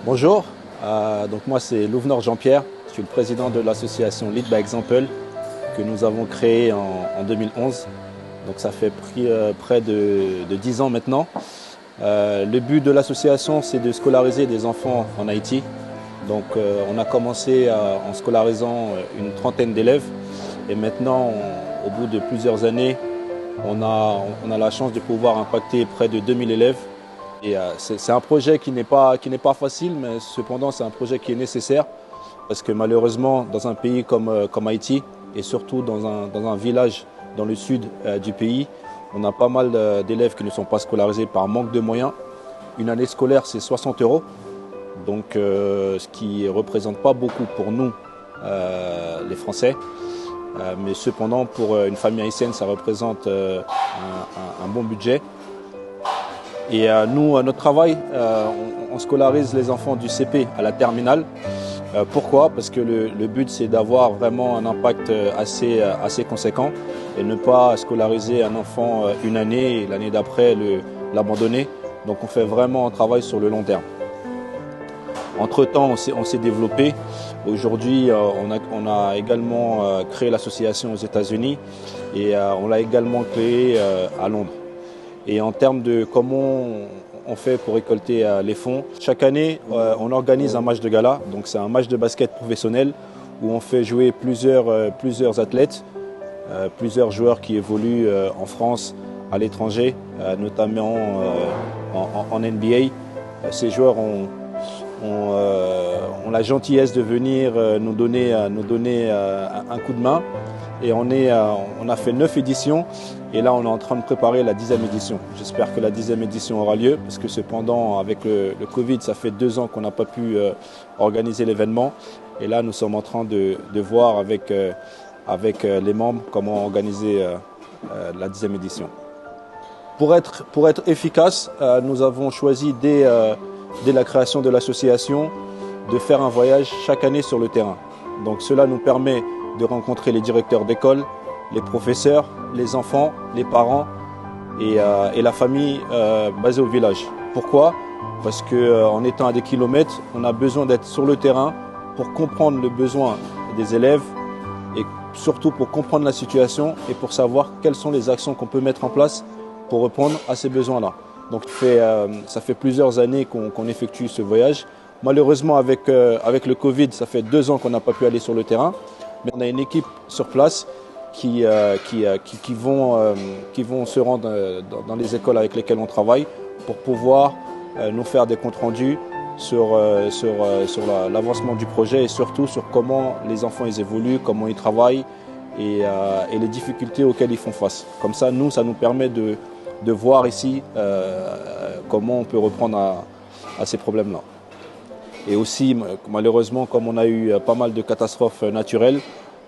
Bonjour, donc moi c'est Louvenor Jean-Pierre, je suis le président de l'association Lead by Example que nous avons créée en 2011. Donc ça fait près de 10 ans maintenant. Le but de l'association c'est de scolariser des enfants en Haïti. Donc on a commencé en scolarisant une trentaine d'élèves et maintenant au bout de plusieurs années on a la chance de pouvoir impacter près de 2000 élèves. Et c'est un projet qui n'est pas facile, mais cependant c'est un projet qui est nécessaire parce que malheureusement dans un pays comme Haïti et surtout dans un village dans le sud du pays, on a pas mal d'élèves qui ne sont pas scolarisés par manque de moyens. Une année scolaire c'est 60 €, donc ce qui ne représente pas beaucoup pour nous les Français. Mais cependant pour une famille haïtienne ça représente un bon budget. Et nous, notre travail, on scolarise les enfants du CP à la terminale. Pourquoi? Parce que le but c'est d'avoir vraiment un impact assez conséquent et ne pas scolariser un enfant une année et l'année d'après l'abandonner. Donc on fait vraiment un travail sur le long terme. Entre-temps, on s'est développé. Aujourd'hui, on a également créé l'association aux États-Unis et on l'a également créée à Londres. Et en termes de comment on fait pour récolter les fonds, chaque année, on organise un match de gala. Donc c'est un match de basket professionnel où on fait jouer plusieurs athlètes, plusieurs joueurs qui évoluent en France, à l'étranger, notamment en NBA. Ces joueurs ont la gentillesse de venir nous donner un coup de main. Et on a fait 9 éditions et là on est en train de préparer la 10e édition. J'espère que la 10e édition aura lieu parce que cependant avec le Covid ça fait 2 ans qu'on n'a pas pu organiser l'événement. Et là nous sommes en train de voir avec les membres comment organiser la 10e édition. Pour être efficace, nous avons choisi dès la création de l'association de faire un voyage chaque année sur le terrain. Donc cela nous permet de rencontrer les directeurs d'école, les professeurs, les enfants, les parents et la famille basée au village. Pourquoi? Parce qu'en étant à des kilomètres, on a besoin d'être sur le terrain pour comprendre le besoin des élèves et surtout pour comprendre la situation et pour savoir quelles sont les actions qu'on peut mettre en place pour répondre à ces besoins-là. Donc ça fait plusieurs années qu'on effectue ce voyage. Malheureusement avec le Covid, ça fait 2 ans qu'on n'a pas pu aller sur le terrain. Mais on a une équipe sur place qui vont se rendre dans les écoles avec lesquelles on travaille pour pouvoir nous faire des comptes rendus sur l'avancement du projet et surtout sur comment les enfants ils évoluent, comment ils travaillent et les difficultés auxquelles ils font face. Comme ça, ça nous permet de voir ici comment on peut répondre à ces problèmes-là. Et aussi, malheureusement, comme on a eu pas mal de catastrophes naturelles,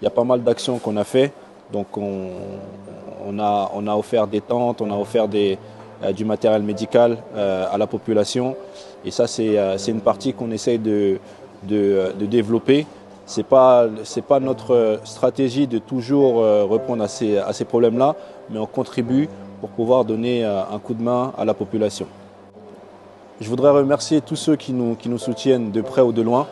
il y a pas mal d'actions qu'on a fait. Donc on a offert des tentes, on a offert du matériel médical à la population. Et ça, c'est une partie qu'on essaye de développer. C'est pas notre stratégie de toujours répondre à ces problèmes-là, mais on contribue pour pouvoir donner un coup de main à la population. Je voudrais remercier tous ceux qui nous soutiennent de près ou de loin,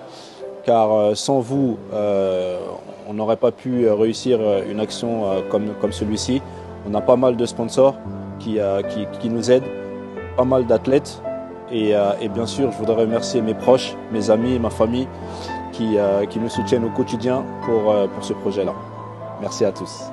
car sans vous, on n'aurait pas pu réussir une action comme celui-ci. On a pas mal de sponsors qui nous aident, pas mal d'athlètes et bien sûr, je voudrais remercier mes proches, mes amis, ma famille qui me soutiennent au quotidien pour ce projet-là. Merci à tous.